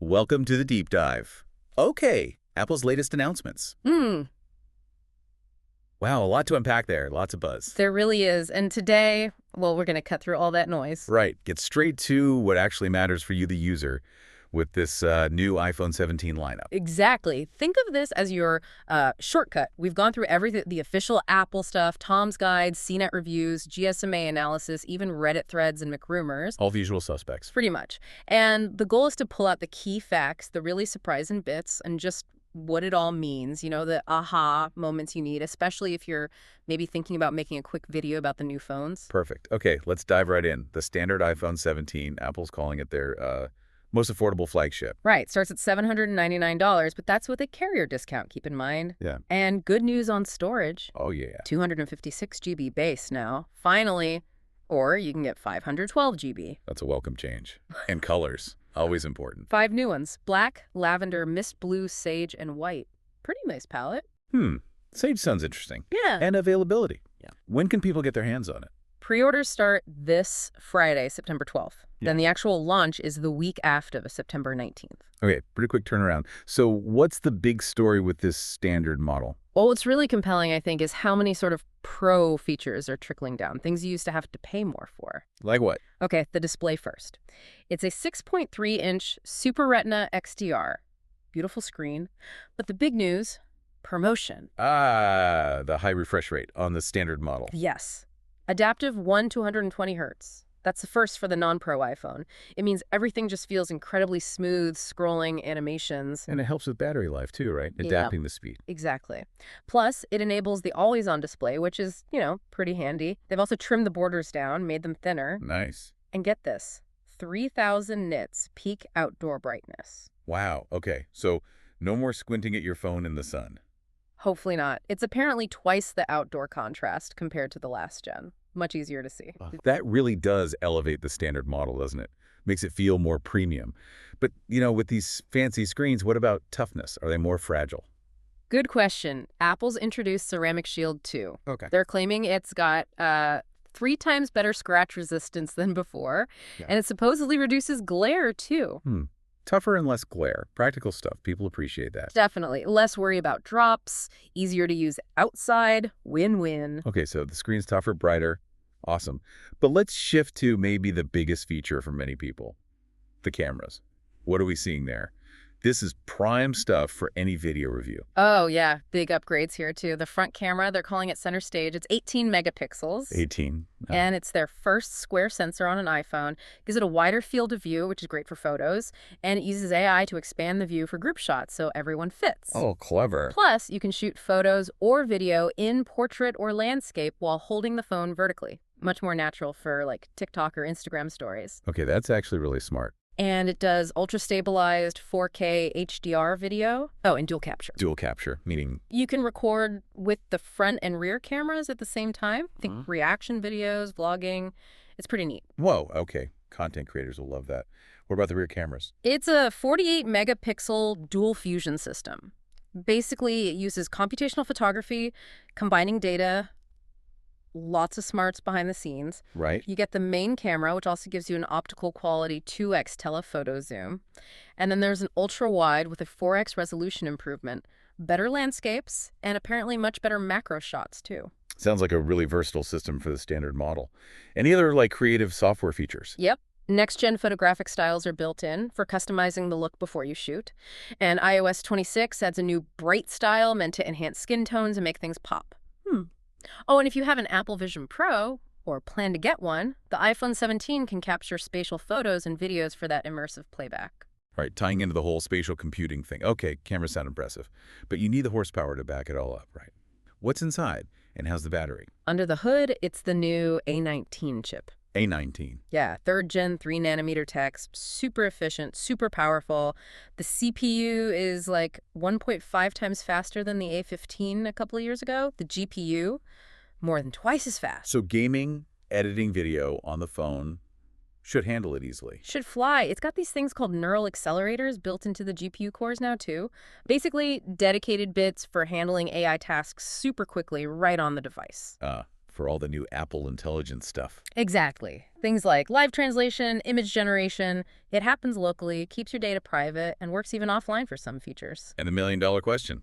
Welcome to the deep dive. Okay, Apple's latest announcements. Wow, a lot to unpack there. Lots of buzz. There really is. And today, well, we're going to cut through all that noise. Right. Get straight to what actually matters for you, the user, with this new iPhone 17 lineup. Exactly. Think of this as your shortcut. We've gone through everything, the official Apple stuff, Tom's Guide, CNET reviews, GSMA analysis, even Reddit threads and McRumors. All the usual suspects. Pretty much. And the goal is to pull out the key facts, the really surprising bits, and just what it all means, you know, the aha moments you need, especially if you're maybe thinking about making a quick video about the new phones. Perfect. Okay, let's dive right in. The standard iPhone 17, Apple's calling it their most affordable flagship. Right. Starts at $799, but that's with a carrier discount, keep in mind. Yeah. And good news on storage. Oh, yeah. 256 GB base now, finally. Or you can get 512 GB. That's a welcome change. And colors, always important. 5 new ones: black, lavender, mist blue, sage, and white. Pretty nice palette. Sage sounds interesting. Yeah. And availability. Yeah. When can people get their hands on it? Pre-orders start this Friday, September 12th. Yeah. Then the actual launch is the week after, September 19th. Okay, pretty quick turnaround. So what's the big story with this standard model? Well, what's really compelling, I think, is how many sort of pro features are trickling down, things you used to have to pay more for. Like what? Okay, the display first. It's a 6.3-inch Super Retina XDR. Beautiful screen. But the big news, promotion. Ah, the high refresh rate on the standard model. Yes. Adaptive 1 to 120 hertz. That's the first for the non-pro iPhone. It means everything just feels incredibly smooth, scrolling animations. And it helps with battery life too, right? Adapting the speed. Exactly. Plus, it enables the always-on display, which is, you know, pretty handy. They've also trimmed the borders down, made them thinner. Nice. And get this, 3,000 nits peak outdoor brightness. Wow. Okay. So no more squinting at your phone in the sun. Hopefully not. It's apparently twice the outdoor contrast compared to the last gen. Much easier to see. That really does elevate the standard model, doesn't it? Makes it feel more premium. But, you know, with these fancy screens, what about toughness? Are they more fragile? Good question. Apple's introduced Ceramic Shield 2. Okay. They're claiming it's got 3 times better scratch resistance than before, and it supposedly reduces glare, too. Tougher and less glare. Practical stuff. People appreciate that. Definitely. Less worry about drops, easier to use outside, win-win. Okay, so the screen's tougher, brighter. Awesome. But let's shift to maybe the biggest feature for many people, the cameras. What are we seeing there? This is prime stuff for any video review. Oh, yeah. Big upgrades here, too. The front camera, they're calling it center stage. It's 18 megapixels. 18. And it's their first square sensor on an iPhone. Gives it a wider field of view, which is great for photos. And it uses AI to expand the view for group shots so everyone fits. Oh, clever. Plus, you can shoot photos or video in portrait or landscape while holding the phone vertically. Much more natural for, like, TikTok or Instagram stories. Okay, that's actually really smart. And it does ultra-stabilized 4K HDR video. Oh, and dual capture. Dual capture, meaning? You can record with the front and rear cameras at the same time. Think reaction videos, vlogging. It's pretty neat. Whoa, okay. Content creators will love that. What about the rear cameras? It's a 48-megapixel dual fusion system. Basically, it uses computational photography, combining data, lots of smarts behind the scenes. Right. You get the main camera, which also gives you an optical quality 2x telephoto zoom. And then there's an ultra-wide with a 4x resolution improvement, better landscapes, and apparently much better macro shots, too. Sounds like a really versatile system for the standard model. Any other, like, creative software features? Yep. Next-gen photographic styles are built in for customizing the look before you shoot. And iOS 26 adds a new bright style meant to enhance skin tones and make things pop. Oh, and if you have an Apple Vision Pro, or plan to get one, the iPhone 17 can capture spatial photos and videos for that immersive playback. Right, tying into the whole spatial computing thing. Okay, cameras sound impressive, but you need the horsepower to back it all up, right? What's inside, and how's the battery? Under the hood, it's the new A19 chip. A19. Yeah, 3rd gen 3nm tech, super efficient, super powerful. The CPU is like 1.5 times faster than the A15 a couple of years ago. The GPU, more than twice as fast. So gaming, editing video on the phone should handle it easily. Should fly. It's got these things called neural accelerators built into the GPU cores now, too. Basically, dedicated bits for handling AI tasks super quickly right on the device. for all the new Apple Intelligence stuff. Exactly. Things like live translation, image generation. It happens locally, keeps your data private, and works even offline for some features. And the million-dollar question,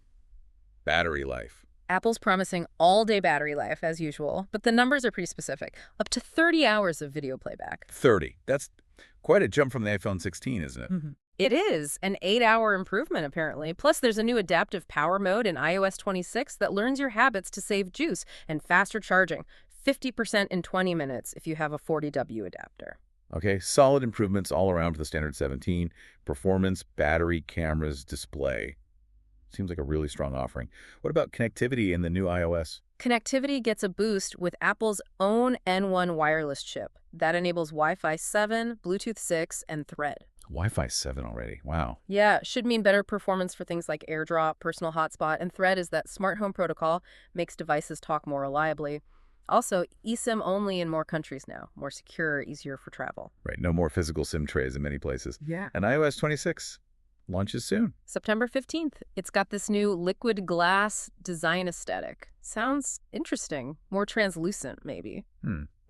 battery life. Apple's promising all-day battery life, as usual, but the numbers are pretty specific. Up to 30 hours of video playback. 30. That's quite a jump from the iPhone 16, isn't it? It is an 8-hour improvement, apparently. Plus, there's a new adaptive power mode in iOS 26 that learns your habits to save juice and faster charging. 50% in 20 minutes if you have a 40W adapter. Okay, solid improvements all around to the standard 17. Performance, battery, cameras, display. Seems like a really strong offering. What about connectivity in the new iOS? Connectivity gets a boost with Apple's own N1 wireless chip. That enables Wi-Fi 7, Bluetooth 6, and Thread. Wi-Fi 7 already. Wow. Yeah, should mean better performance for things like AirDrop, personal hotspot, and Thread is that smart home protocol makes devices talk more reliably. Also, eSIM only in more countries now. More secure, easier for travel. Right, no more physical SIM trays in many places. Yeah. And iOS 26 launches soon. September 15th. It's got this new liquid glass design aesthetic. Sounds interesting. More translucent, maybe.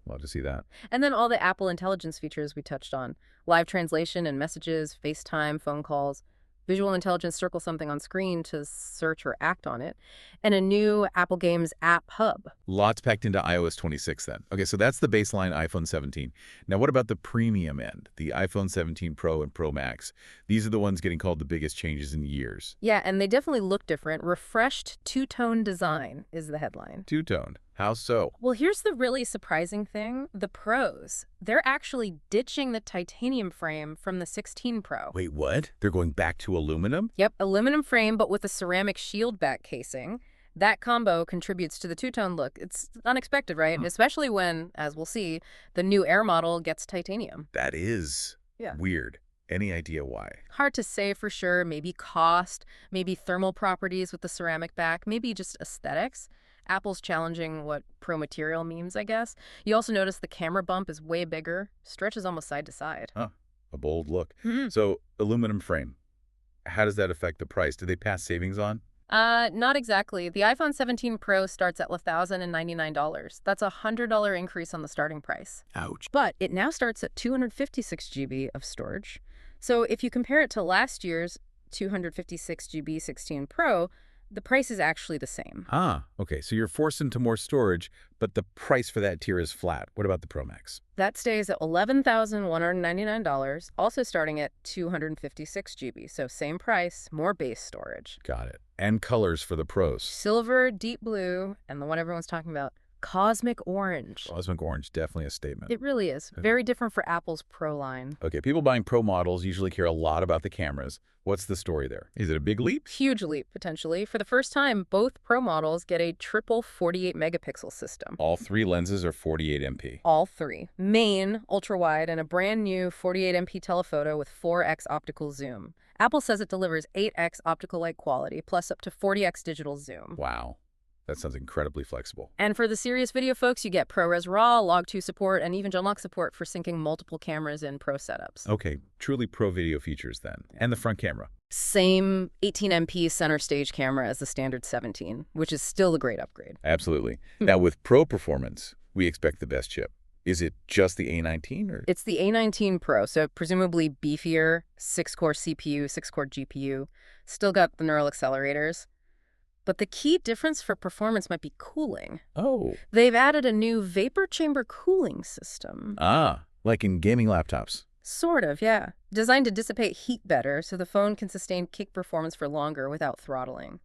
Love to see that. And then all the Apple Intelligence features we touched on. Live translation and messages, FaceTime, phone calls. Visual Intelligence circle something on screen to search or act on it. And a new Apple Games app hub. Lots packed into iOS 26 then. Okay, so that's the baseline iPhone 17. Now what about the premium end? The iPhone 17 Pro and Pro Max. These are the ones getting called the biggest changes in years. Yeah, and they definitely look different. Refreshed two-tone design is the headline. Two-toned. How so? Well, here's the really surprising thing. The Pros. They're actually ditching the titanium frame from the 16 Pro. Wait, what? They're going back to aluminum? Yep, aluminum frame, but with a ceramic shield back casing. That combo contributes to the two-tone look. It's unexpected, right? Especially when, as we'll see, the new Air model gets titanium. That is weird. Any idea why? Hard to say for sure. Maybe cost, maybe thermal properties with the ceramic back, maybe just aesthetics. Apple's challenging what pro material means, I guess. You also notice the camera bump is way bigger, stretches almost side to side. Huh, a bold look. So aluminum frame, how does that affect the price? Do they pass savings on? Not exactly. The iPhone 17 Pro starts at $1,099. That's a $100 increase on the starting price. Ouch. But it now starts at 256 GB of storage. So if you compare it to last year's 256 GB 16 Pro, the price is actually the same. Ah, okay. So you're forced into more storage, but the price for that tier is flat. What about the Pro Max? That stays at $11,199, also starting at 256 GB. So same price, more base storage. Got it. And colors for the Pros. Silver, deep blue, and the one everyone's talking about, cosmic orange. Cosmic orange, definitely a statement. It really is. Very different for Apple's Pro line. Okay, people buying Pro models usually care a lot about the cameras. What's the story there? Is it a big leap? Huge leap, potentially. For the first time, both Pro models get a triple 48-megapixel system. All three lenses are 48 MP. All three. Main, ultra-wide, and a brand new 48 MP telephoto with 4x optical zoom. Apple says it delivers 8x optical light quality, plus up to 40x digital zoom. Wow. That sounds incredibly flexible. And for the serious video folks, you get ProRes RAW, Log 2 support, and even Genlock support for syncing multiple cameras in Pro setups. Okay, truly pro video features then. And the front camera. Same 18MP center stage camera as the standard 17, which is still a great upgrade. Absolutely. Now with Pro performance, we expect the best chip. Is it just the A19 or? It's the A19 Pro, so presumably beefier, 6-core CPU, 6-core GPU. Still got the neural accelerators. But the key difference for performance might be cooling. Oh. They've added a new vapor chamber cooling system. Ah, like in gaming laptops. Sort of, yeah. Designed to dissipate heat better so the phone can sustain peak performance for longer without throttling.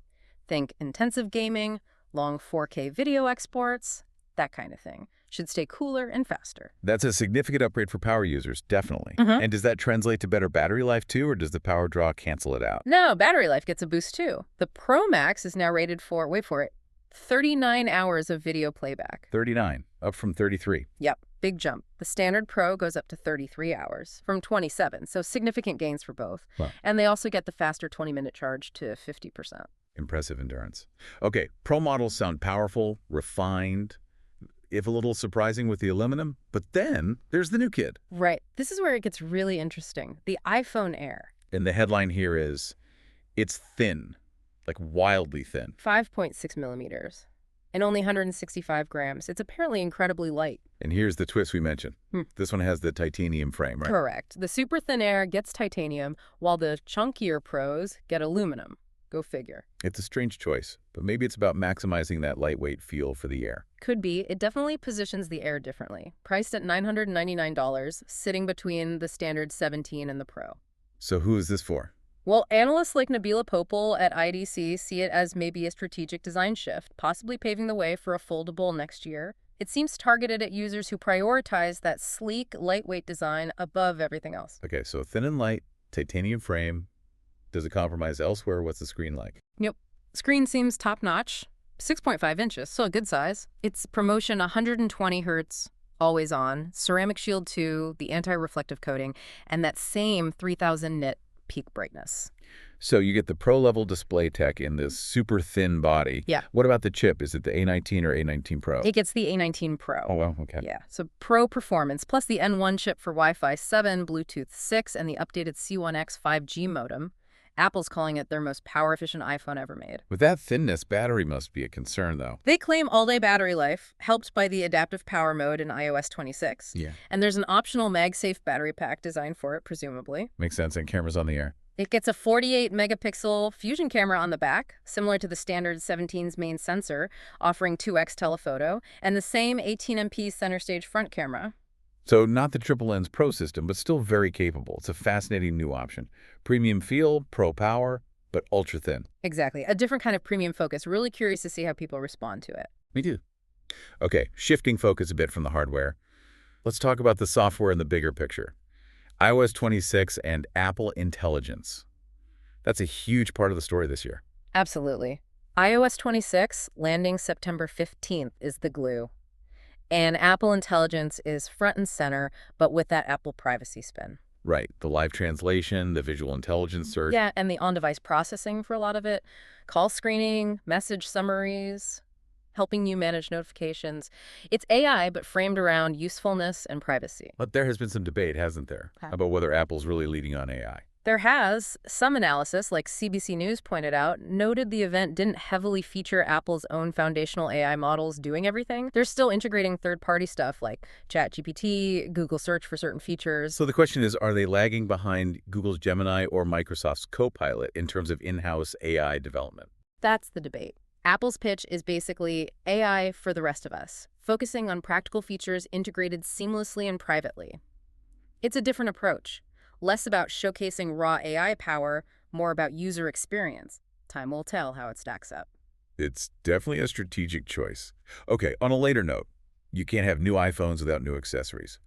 Think intensive gaming, long 4K video exports, that kind of thing. Should stay cooler and faster. That's a significant upgrade for power users, definitely. And does that translate to better battery life too, or does the power draw cancel it out? No, battery life gets a boost too. The Pro Max is now rated for, wait for it, 39 hours of video playback. 39, up from 33. Yep, big jump. The standard Pro goes up to 33 hours from 27, so significant gains for both. Wow. And they also get the faster 20-minute charge to 50%. Impressive endurance. Okay, Pro models sound powerful, refined, if a little surprising with the aluminum, but then there's the new kid. Right. This is where it gets really interesting. The iPhone Air. And the headline here is, it's thin, like wildly thin. 5.6 millimeters. and only 165 grams. It's apparently incredibly light. And here's the twist we mentioned. Hmm. This one has the titanium frame, right? Correct. The super thin air gets titanium, while the chunkier Pros get aluminum. Go figure. It's a strange choice, but maybe it's about maximizing that lightweight feel for the Air. Could be. It definitely positions the Air differently. Priced at $999, sitting between the standard 17 and the Pro. So who is this for? Well, analysts like Nabila Popel at IDC see it as maybe a strategic design shift, possibly paving the way for a foldable next year. It seems targeted at users who prioritize that sleek, lightweight design above everything else. Okay, so thin and light, titanium frame. Does it compromise elsewhere? What's the screen like? Yep. Screen seems top-notch. 6.5 inches, so a good size. It's promotion 120 hertz, always on, ceramic shield 2, the anti-reflective coating, and that same 3000 nit peak brightness. So you get the pro-level display tech in this super thin body. Yeah. What about the chip? Is it the A19 or A19 Pro? It gets the A19 Pro. Oh, well, okay. Yeah, so Pro performance, plus the N1 chip for Wi-Fi 7, Bluetooth 6, and the updated C1X 5G modem. Apple's calling it their most power-efficient iPhone ever made. With that thinness, battery must be a concern, though. They claim all-day battery life, helped by the adaptive power mode in iOS 26. Yeah. And there's an optional MagSafe battery pack designed for it, presumably. Makes sense, and cameras on the Air. It gets a 48-megapixel fusion camera on the back, similar to the standard 17's main sensor, offering 2x telephoto, and the same 18MP center stage front camera. So not the triple lens Pro system, but still very capable. It's a fascinating new option. Premium feel, pro power, but ultra thin. Exactly. A different kind of premium focus. Really curious to see how people respond to it. Me too. Okay, shifting focus a bit from the hardware. Let's talk about the software in the bigger picture. iOS 26 and Apple Intelligence. That's a huge part of the story this year. Absolutely. iOS 26, landing September 15th, is the glue. And Apple Intelligence is front and center, but with that Apple privacy spin. Right. The live translation, the visual intelligence search. Yeah, and the on-device processing for a lot of it. Call screening, message summaries, helping you manage notifications. It's AI, but framed around usefulness and privacy. But there has been some debate, hasn't there, about whether Apple's really leading on AI. There has. Some analysis, like CBC News pointed out, noted the event didn't heavily feature Apple's own foundational AI models doing everything. They're still integrating third-party stuff like ChatGPT, Google Search for certain features. So the question is, are they lagging behind Google's Gemini or Microsoft's Copilot in terms of in-house AI development? That's the debate. Apple's pitch is basically AI for the rest of us, focusing on practical features integrated seamlessly and privately. It's a different approach. Less about showcasing raw AI power, more about user experience. Time will tell how it stacks up. It's definitely a strategic choice. Okay, on a later note, you can't have new iPhones without new accessories.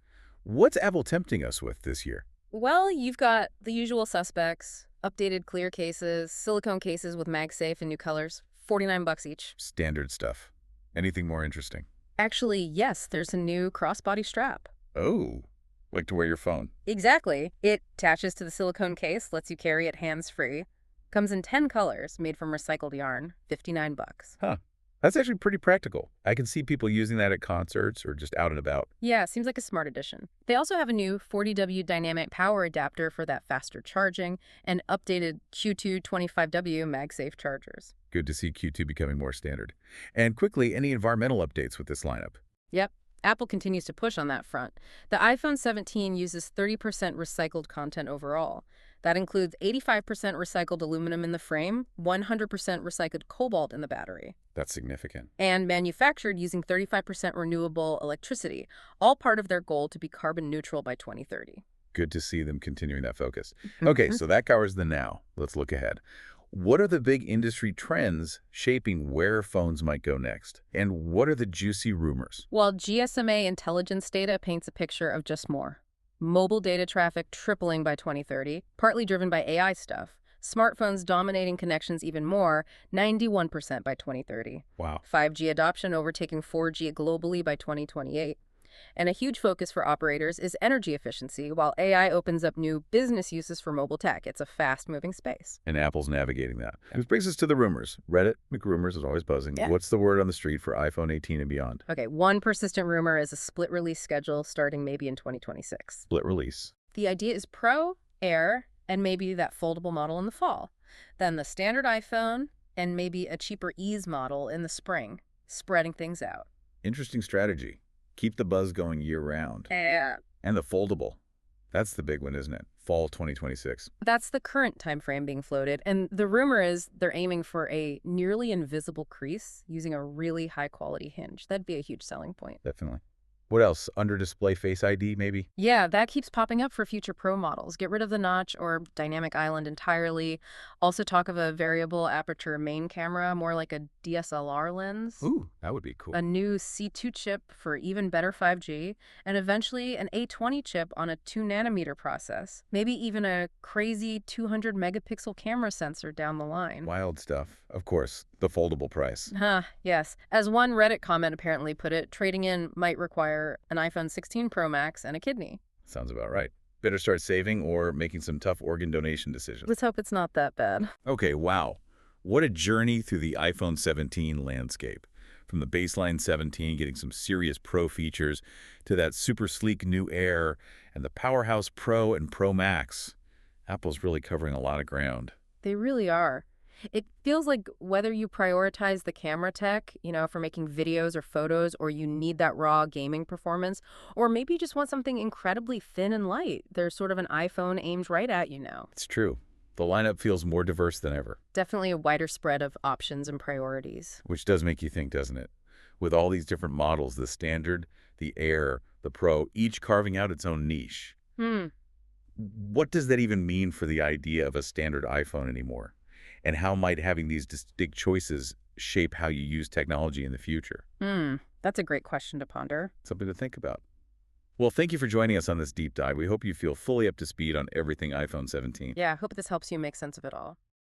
What's Apple tempting us with this year? Well, you've got the usual suspects, updated clear cases, silicone cases with MagSafe in new colors, $49 each. Standard stuff. Anything more interesting? Actually, yes, there's a new crossbody strap. Oh, like to wear your phone. Exactly. It attaches to the silicone case, lets you carry it hands-free. Comes in 10 colors, made from recycled yarn, $59. Huh. That's actually pretty practical. I can see people using that at concerts or just out and about. Yeah, seems like a smart addition. They also have a new 40W dynamic power adapter for that faster charging and updated Q2 25W MagSafe chargers. Good to see Q2 becoming more standard. And quickly, any environmental updates with this lineup? Yep. Apple continues to push on that front. The iPhone 17 uses 30% recycled content overall. That includes 85% recycled aluminum in the frame, 100% recycled cobalt in the battery. That's significant. And manufactured using 35% renewable electricity, all part of their goal to be carbon neutral by 2030. Good to see them continuing that focus. Okay, so that covers the now. Let's look ahead. What are the big industry trends shaping where phones might go next? And what are the juicy rumors? Well, GSMA intelligence data paints a picture of just more. Mobile data traffic tripling by 2030, partly driven by AI stuff. Smartphones dominating connections even more, 91% by 2030. Wow. 5G adoption overtaking 4G globally by 2028. And a huge focus for operators is energy efficiency, while AI opens up new business uses for mobile tech. It's a fast-moving space. And Apple's navigating that. Which brings us to the rumors. Reddit, McRumors is always buzzing. Yeah. What's the word on the street for iPhone 18 and beyond? Okay, one persistent rumor is a split release schedule starting maybe in 2026. Split release. The idea is Pro, Air, and maybe that foldable model in the fall. Then the standard iPhone, and maybe a cheaper Ease model in the spring. spreading things out. Interesting strategy. Keep the buzz going year-round. Yeah. And the foldable. That's the big one, isn't it? Fall 2026. That's the current time frame being floated, and the rumor is they're aiming for a nearly invisible crease using a really high-quality hinge. That'd be a huge selling point. Definitely. What else? Under-display Face ID, maybe? Yeah, that keeps popping up for future Pro models. Get rid of the notch or dynamic island entirely. Also talk of a variable aperture main camera, more like a DSLR lens. Ooh, that would be cool. A new C2 chip for even better 5G, and eventually an A20 chip on a 2-nanometer process. Maybe even a crazy 200-megapixel camera sensor down the line. Wild stuff. Of course, the foldable price. Yes. As one Reddit comment apparently put it, trading in might require an iPhone 16 Pro Max and a kidney. Sounds about right. Better start saving or making some tough organ donation decisions. Let's hope it's not that bad. Okay, wow. What a journey through the iPhone 17 landscape. From the baseline 17 getting some serious Pro features to that super sleek new Air and the powerhouse Pro and Pro Max. Apple's really covering a lot of ground. They really are. It feels like whether you prioritize the camera tech, for making videos or photos, or you need that raw gaming performance, or maybe you just want something incredibly thin and light, there's sort of an iPhone aimed right at you now. It's true. The lineup feels more diverse than ever. Definitely a wider spread of options and priorities. Which does make you think, doesn't it? With all these different models, the Standard, the Air, the Pro, each carving out its own niche. What does that even mean for the idea of a standard iPhone anymore? And how might having these distinct choices shape how you use technology in the future? That's a great question to ponder. Something to think about. Well, thank you for joining us on this deep dive. We hope you feel fully up to speed on everything iPhone 17. Yeah, I hope this helps you make sense of it all.